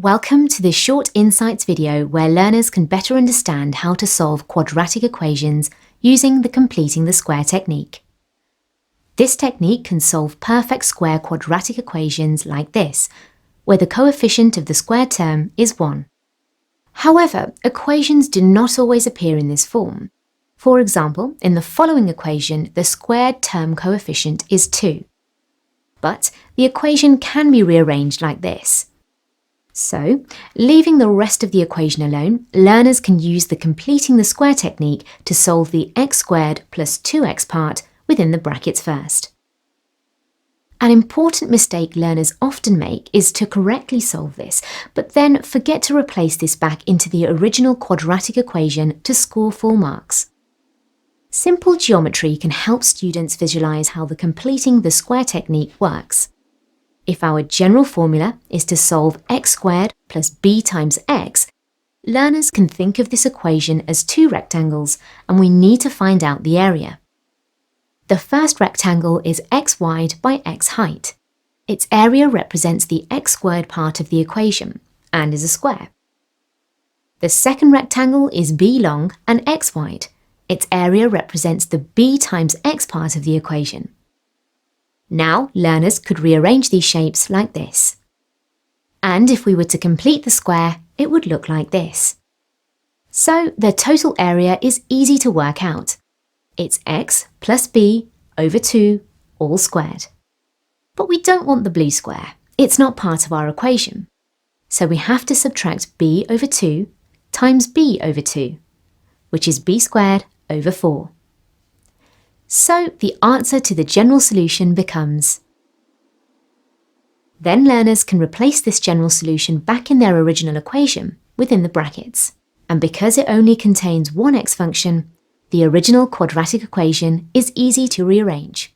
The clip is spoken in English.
Welcome to this short insights video where learners can better understand how to solve quadratic equations using the completing the square technique. This technique can solve perfect square quadratic equations like this, where the coefficient of the square term is 1. However, equations do not always appear in this form. For example, in the following equation, the squared term coefficient is 2. But the equation can be rearranged like this. So, leaving the rest of the equation alone, learners can use the completing the square technique to solve the x squared plus 2x part within the brackets first. An important mistake learners often make is to correctly solve this, but then forget to replace this back into the original quadratic equation to score full marks. Simple geometry can help students visualize how the completing the square technique works. If our general formula is to solve x squared plus b times x, learners can think of this equation as two rectangles and we need to find out the area. The first rectangle is x wide by x height. Its area represents the x squared part of the equation and is a square. The second rectangle is b long and x wide. Its area represents the b times x part of the equation. Now, learners could rearrange these shapes like this. And if we were to complete the square, it would look like this. So, the total area is easy to work out. It's x plus b over 2, all squared. But we don't want the blue square. It's not part of our equation. So we have to subtract b over 2 times b over 2, which is b squared over 4. So the answer to the general solution becomes. Then learners can replace this general solution back in their original equation within the brackets. And because it only contains one x function, the original quadratic equation is easy to rearrange.